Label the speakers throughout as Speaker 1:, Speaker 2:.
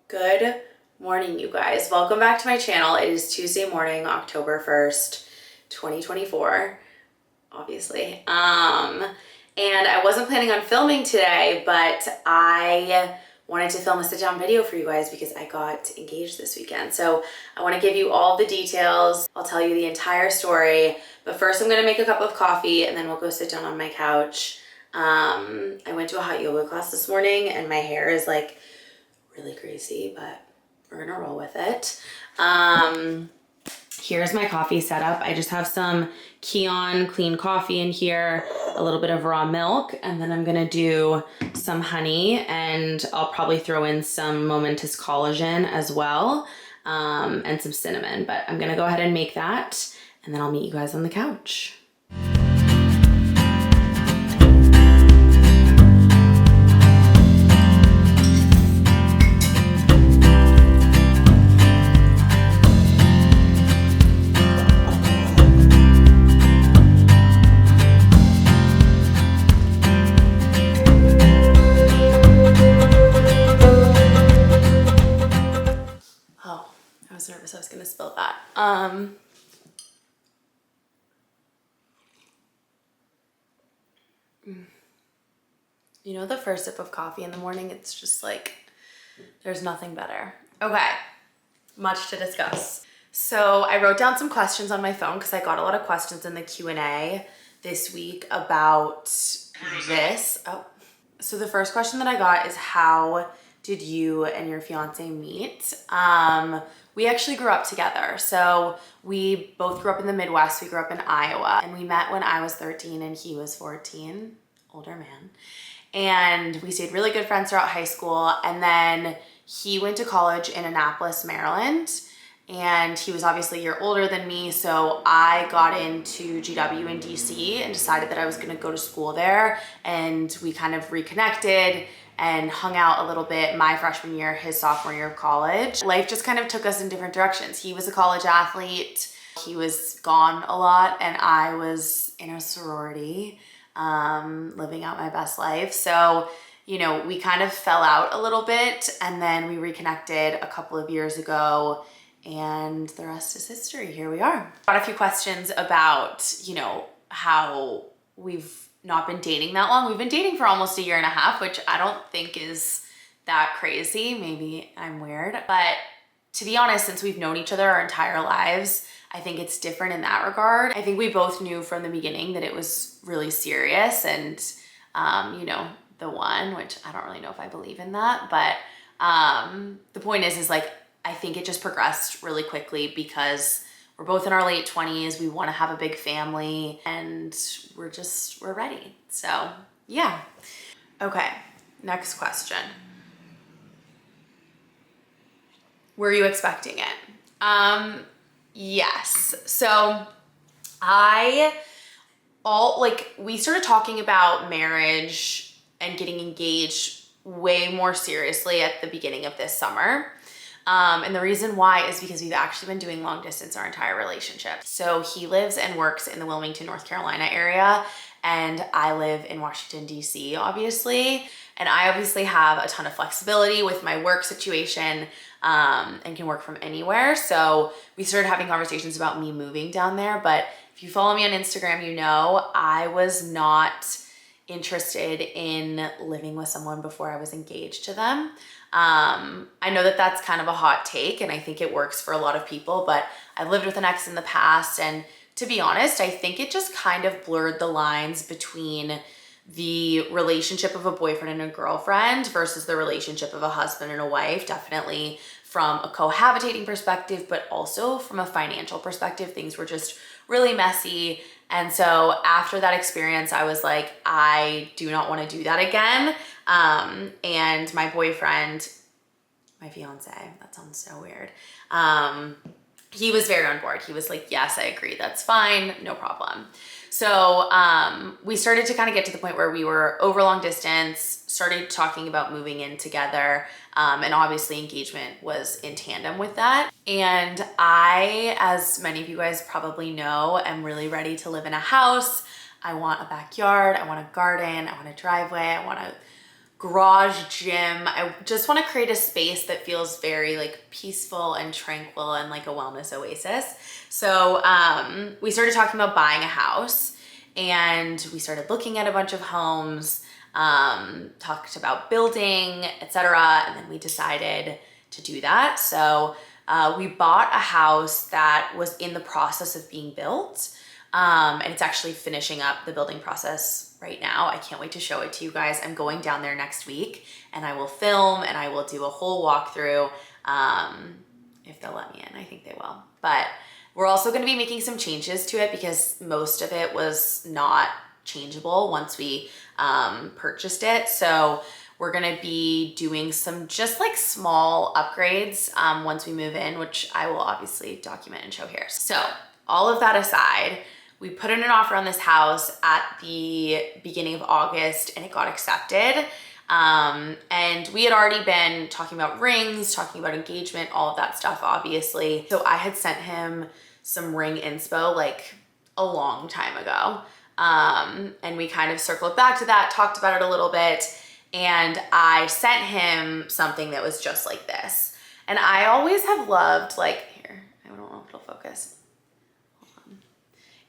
Speaker 1: Good morning, you guys. Welcome back to my channel. It is Tuesday morning, October 1st, 2024, obviously. And I wasn't planning on filming today, but I wanted to film a sit-down video for you guys because I got engaged this weekend. So I want to give you all the details. I'll tell you the entire story, but first I'm going to make a cup of coffee and then we'll go sit down on my couch. I went to a hot yoga class this morning and my hair is like really crazy, but we're gonna roll with it. Here's my coffee setup. I just have some Kion clean coffee in here, a little bit of raw milk, and then I'm gonna do some honey, and I'll probably throw in some Momentous collagen as well, and some cinnamon, but I'm gonna go ahead and make that, and then I'll meet you guys on the couch. I was nervous I was gonna spill that. You know, the first sip of coffee in the morning, it's just like, there's nothing better. Okay, much to discuss. So I wrote down some questions on my phone because I got a lot of questions in the Q&A this week about this. So the first question that I got is, how did you and your fiance meet? We actually grew up together. So we both grew up in the Midwest. We grew up in Iowa, and we met when I was 13 and he was 14, older man. And we stayed really good friends throughout high school. And then he went to college in Annapolis, Maryland. And he was obviously a year older than me. So I got into GW in DC and decided that I was gonna go to school there. And we kind of reconnected and hung out a little bit my freshman year, his sophomore year of college. Life just kind of took us in different directions. He was a college athlete. He was gone a lot and I was in a sorority, living out my best life. So, you know, we kind of fell out a little bit and then we reconnected a couple of years ago and the rest is history. Here we are. Got a few questions about, you know, how we've not been dating that long. We've been dating for almost a year and a half, which I don't think is that crazy. Maybe I'm weird, but to be honest, since we've known each other our entire lives, I think it's different in that regard. I think we both knew from the beginning that it was really serious and, you know, the one, which I don't really know if I believe in that, but the point is like, I think it just progressed really quickly because we're both in our late 20s. We want to have a big family and we're ready. So yeah. Okay. Next question. Were you expecting it? Yes. So we started talking about marriage and getting engaged way more seriously at the beginning of this summer. And the reason why is because we've actually been doing long distance our entire relationship. So he lives and works in the Wilmington, North Carolina area, and I live in Washington, DC, obviously. And I obviously have a ton of flexibility with my work situation, and can work from anywhere. So we started having conversations about me moving down there. But if you follow me on Instagram, you know, I was not interested in living with someone before I was engaged to them. I know that that's kind of a hot take and I think it works for a lot of people, but I lived with an ex in the past, and to be honest, I think it just kind of blurred the lines between the relationship of a boyfriend and a girlfriend versus the relationship of a husband and a wife, definitely from a cohabitating perspective, but also from a financial perspective. Things were just really messy. And so after that experience, I was like, I do not want to do that again. And my boyfriend, my fiance, that sounds so weird. He was very on board. He was like, yes, I agree. That's fine. No problem. So we started to kind of get to the point where we were over long distance, started talking about moving in together. And obviously engagement was in tandem with that. And I, as many of you guys probably know, am really ready to live in a house. I want a backyard. I want a garden. I want a driveway. I want a garage gym. I just want to create a space that feels very like peaceful and tranquil and like a wellness oasis. So we started talking about buying a house, and we started looking at a bunch of homes, talked about building, etc. And then we decided to do that. So we bought a house that was in the process of being built. And it's actually finishing up the building process right now. I can't wait to show it to you guys. I'm going down there next week, and I will film and I will do a whole walkthrough, if they'll let me in. I think they will. But we're also going to be making some changes to it because most of it was not changeable once we purchased it. So we're going to be doing some just like small upgrades once we move in, which I will obviously document and show here. So all of that aside, we put in an offer on this house at the beginning of August, and it got accepted. And we had already been talking about rings, talking about engagement, all of that stuff, obviously. So I had sent him some ring inspo like a long time ago. And we kind of circled back to that, talked about it a little bit, and I sent him something that was just like this. And I always have loved, like, here, I don't know if it'll focus.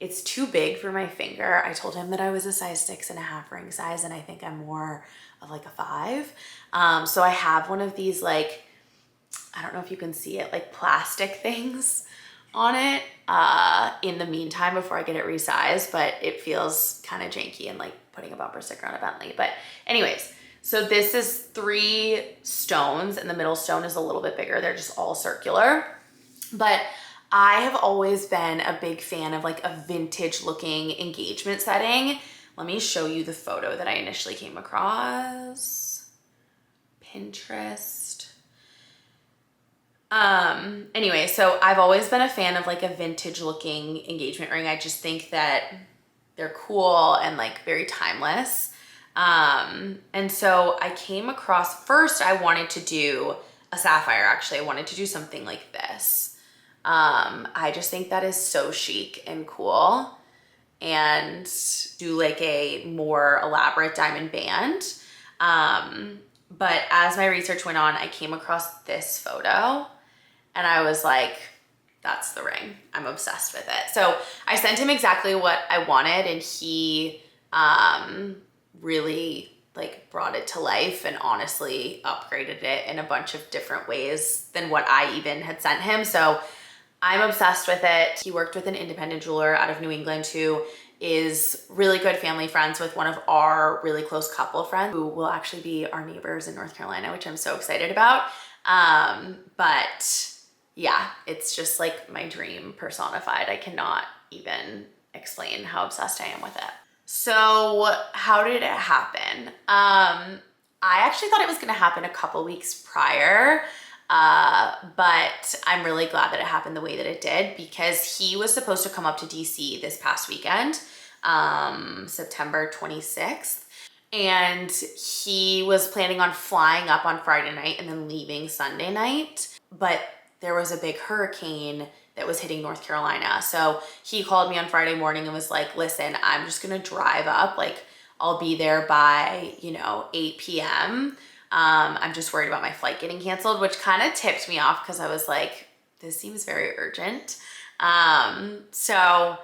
Speaker 1: It's too big for my finger. I told him that I was a size 6.5 ring size, and I think I'm more of like a 5. So I have one of these, like, I don't know if you can see it, like plastic things on it in the meantime before I get it resized, but it feels kind of janky and like putting a bumper sticker on a Bentley. But anyways, so this is 3 stones, and the middle stone is a little bit bigger. They're just all circular. But I have always been a big fan of like a vintage looking engagement setting. Let me show you the photo that I initially came across. Pinterest. Anyway, so I've always been a fan of like a vintage looking engagement ring. I just think that they're cool and like very timeless. And so I came across, first I wanted to do a sapphire. Actually, I wanted to do something like this. I just think that is so chic and cool, and do like a more elaborate diamond band. But as my research went on, I came across this photo and I was like, that's the ring. I'm obsessed with it. So I sent him exactly what I wanted, and he really like brought it to life and honestly upgraded it in a bunch of different ways than what I even had sent him. So I'm obsessed with it. He worked with an independent jeweler out of New England who is really good family friends with one of our really close couple friends who will actually be our neighbors in North Carolina, which I'm so excited about. But yeah, it's just like my dream personified. I cannot even explain how obsessed I am with it. So how did it happen? I actually thought it was gonna happen a couple weeks prior. But I'm really glad that it happened the way that it did, because he was supposed to come up to DC this past weekend, September 26th. And he was planning on flying up on Friday night and then leaving Sunday night. But there was a big hurricane that was hitting North Carolina. So he called me on Friday morning and was like, listen, I'm just gonna drive up. Like, I'll be there by, 8 p.m. I'm just worried about my flight getting canceled, which kind of tipped me off because I was like, this seems very urgent. So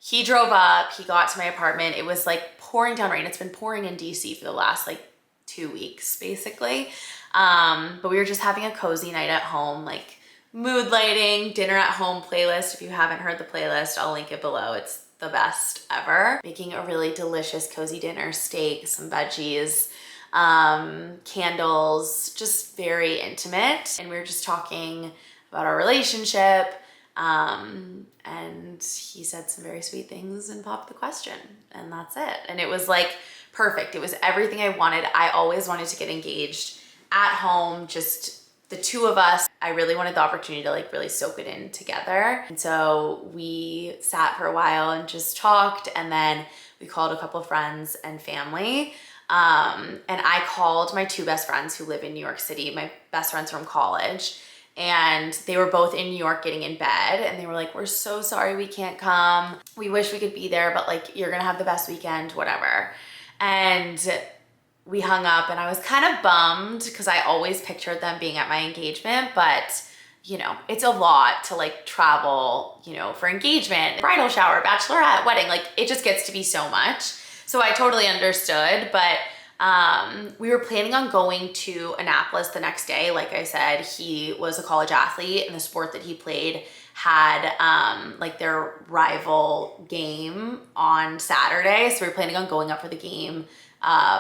Speaker 1: he drove up, he got to my apartment. It was like pouring down rain. It's been pouring in DC for the last like 2 weeks, basically. But we were just having a cozy night at home, like mood lighting, dinner at home playlist. If you haven't heard the playlist, I'll link it below. It's the best ever. Making a really delicious cozy dinner, steak, some veggies, candles, just very intimate. And we were just talking about our relationship. And he said some very sweet things and popped the question, and that's it. And it was like perfect. It was everything I wanted. I always wanted to get engaged at home, just the two of us. I really wanted the opportunity to like really soak it in together. And so we sat for a while and just talked, and then we called a couple of friends and family. And I called my 2 best friends who live in New York City, my best friends from college, and they were both in New York getting in bed, and they were like, we're so sorry we can't come. We wish we could be there, but like, you're gonna have the best weekend, whatever. And we hung up and I was kind of bummed because I always pictured them being at my engagement, but you know, it's a lot to like travel, you know, for engagement, bridal shower, bachelorette, wedding, like it just gets to be so much. So I totally understood, but we were planning on going to Annapolis the next day. Like I said, he was a college athlete and the sport that he played had like their rival game on Saturday. So we were planning on going up for the game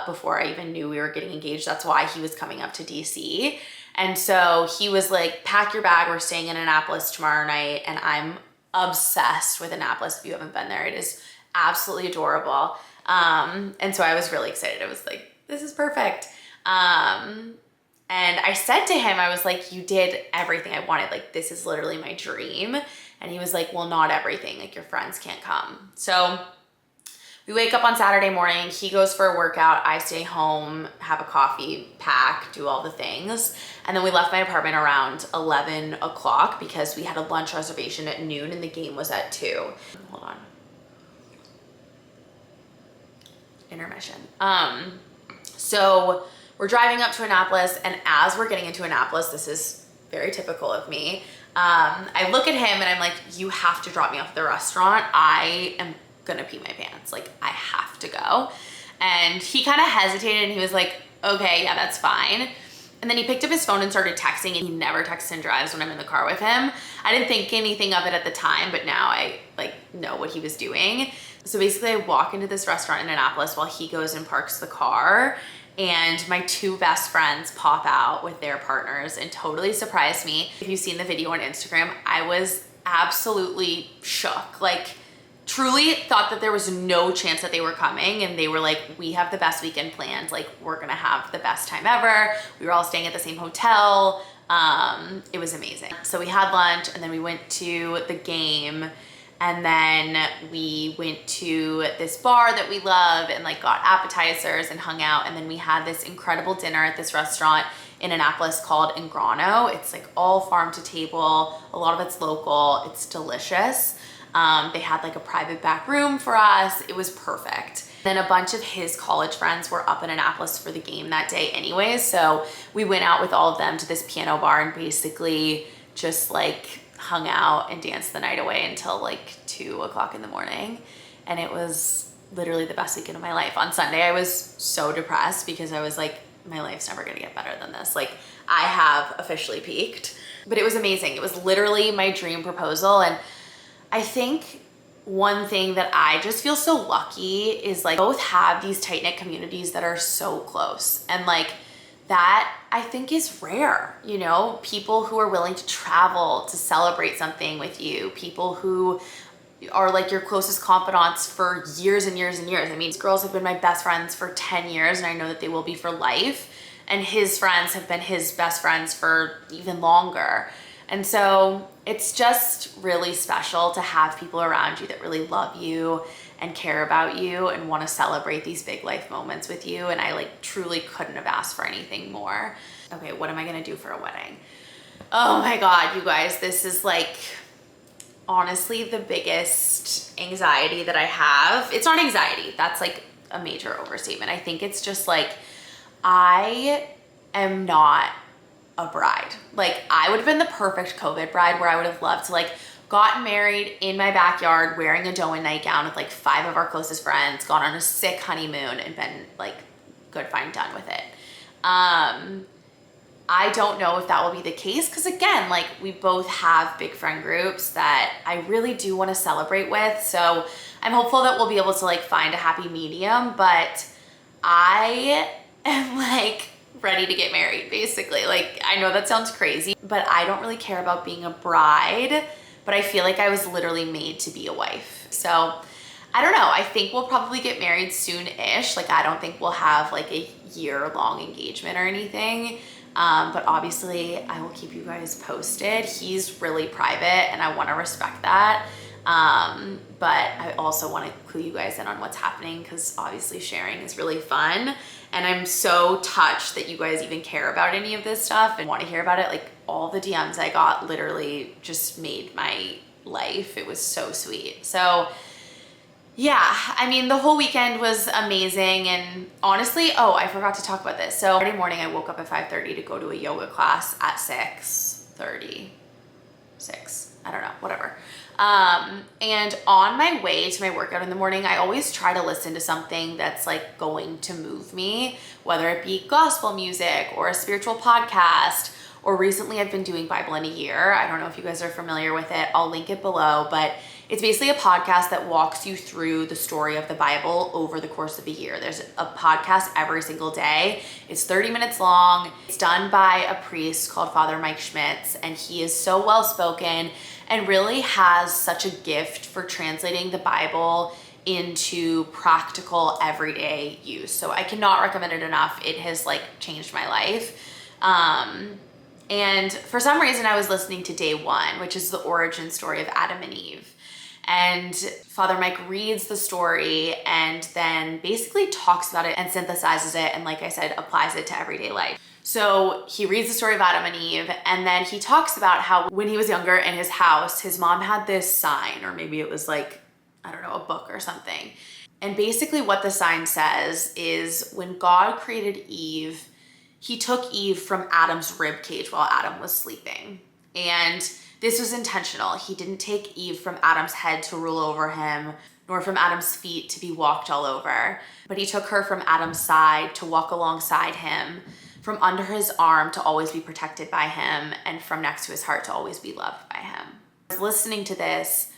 Speaker 1: before I even knew we were getting engaged. That's why he was coming up to DC. And so he was like, pack your bag, we're staying in Annapolis tomorrow night. And I'm obsessed with Annapolis. If you haven't been there, it is absolutely adorable. And so I was really excited. I was like, this is perfect. And I said to him, I was like, you did everything I wanted. Like, this is literally my dream. And he was like, well, not everything. Like, your friends can't come. So we wake up on Saturday morning. He goes for a workout. I stay home, have a coffee, pack, do all the things. And then we left my apartment around 11 o'clock because we had a lunch reservation at noon and the game was at 2. Hold on. Intermission. So we're driving up to Annapolis, and as we're getting into Annapolis, this is very typical of me. I look at him and I'm like, you have to drop me off at the restaurant. I am gonna pee my pants. Like, I have to go. And he kind of hesitated and he was like, okay, yeah, that's fine. And then he picked up his phone and started texting, and he never texts and drives when I'm in the car with him. I didn't think anything of it at the time, but now I like know what he was doing. So basically I walk into this restaurant in Annapolis while he goes and parks the car, and my 2 best friends pop out with their partners and totally surprised me. If you've seen the video on Instagram, I was absolutely shook. Like, truly thought that there was no chance that they were coming, and they were like, we have the best weekend planned. Like, we're gonna have the best time ever. We were all staying at the same hotel. It was amazing. So we had lunch and then we went to the game, and then we went to this bar that we love and like got appetizers and hung out. And then we had this incredible dinner at this restaurant in Annapolis called Ingrano. It's like all farm to table. A lot of it's local. It's delicious. They had like a private back room for us. It was perfect. Then a bunch of his college friends were up in Annapolis for the game that day anyways. So we went out with all of them to this piano bar and basically just like hung out and danced the night away until like 2 o'clock in the morning. And it was literally the best weekend of my life. On Sunday, I was so depressed because I was like, my life's never gonna get better than this. Like, I have officially peaked, but it was amazing. It was literally my dream proposal. And I think one thing that I just feel so lucky is like both have these tight-knit communities that are so close, and like that I think is rare, you know, people who are willing to travel to celebrate something with you, people who are like your closest confidants for years and years and years. I mean, these girls have been my best friends for 10 years and I know that they will be for life, and his friends have been his best friends for even longer. And so it's just really special to have people around you that really love you and care about you and want to celebrate these big life moments with you. And I like truly couldn't have asked for anything more. Okay, what am I gonna do for a wedding? Oh my God, you guys, this is like honestly the biggest anxiety that I have. It's not anxiety, that's like a major overstatement. I think it's just like, I am not a bride. Like, I would have been the perfect COVID bride where I would have loved to like gotten married in my backyard wearing a Doan nightgown with like 5 of our closest friends, gone on a sick honeymoon and been like good, fine, done with it. I don't know if that will be the case because again, like we both have big friend groups that I really do want to celebrate with. So I'm hopeful that we'll be able to like find a happy medium, but I am like ready to get married basically. Like, I know that sounds crazy, but I don't really care about being a bride, but I feel like I was literally made to be a wife. So I don't know, I think we'll probably get married soon-ish. Like, I don't think we'll have like a year-long engagement or anything. But obviously I will keep you guys posted. He's really private and I want to respect that. But I also want to clue you guys in on what's happening because obviously sharing is really fun. And I'm so touched that you guys even care about any of this stuff and want to hear about it. Like, all the DMs I got literally just made my life. It was so sweet. So yeah, I mean, the whole weekend was amazing. And honestly, oh, I forgot to talk about this. So Friday morning, I woke up at 5:30 to go to a yoga class at 6:30. I don't know, whatever. And on my way to my workout in the morning, I always try to listen to something that's like going to move me, whether it be gospel music or a spiritual podcast, or recently I've been doing Bible in a Year. I don't know if you guys are familiar with it. I'll link it below, but it's basically a podcast that walks you through the story of the Bible over the course of a year. There's a podcast every single day. It's 30 minutes long. It's done by a priest called Father Mike Schmitz, and he is so well spoken and really has such a gift for translating the Bible into practical everyday use. So I cannot recommend it enough. It has like changed my life. And for some reason I was listening to day one, which is the origin story of Adam and Eve. And Father Mike reads the story and then basically talks about it and synthesizes it. And like I said, applies it to everyday life. So he reads the story of Adam and Eve, and then he talks about how when he was younger in his house, his mom had this sign, or maybe it was like, I don't know, a book or something. And basically what the sign says is when God created Eve, he took Eve from Adam's rib cage while Adam was sleeping. And this was intentional. He didn't take Eve from Adam's head to rule over him, nor from Adam's feet to be walked all over. But he took her from Adam's side to walk alongside him, from under his arm to always be protected by him, and from next to his heart to always be loved by him. I was listening to this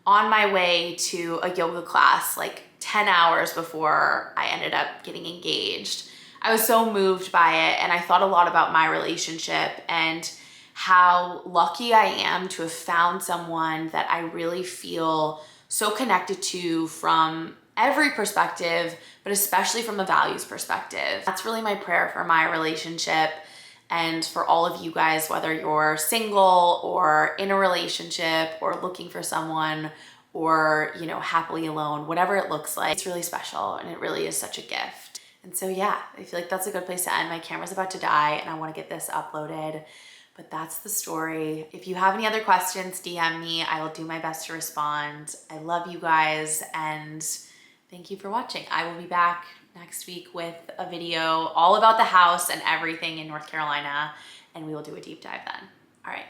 Speaker 1: on my way to a yoga class like 10 hours before I ended up getting engaged. I was so moved by it, and I thought a lot about my relationship and how lucky I am to have found someone that I really feel so connected to from every perspective, but especially from a values perspective. That's really my prayer for my relationship and for all of you guys, whether you're single or in a relationship or looking for someone or, you know, happily alone, whatever it looks like. It's really special and it really is such a gift. And so yeah, I feel like that's a good place to end. My camera's about to die and I want to get this uploaded. But that's the story. If you have any other questions, DM me. I will do my best to respond. I love you guys and thank you for watching. I will be back next week with a video all about the house and everything in North Carolina, and we will do a deep dive then. All right.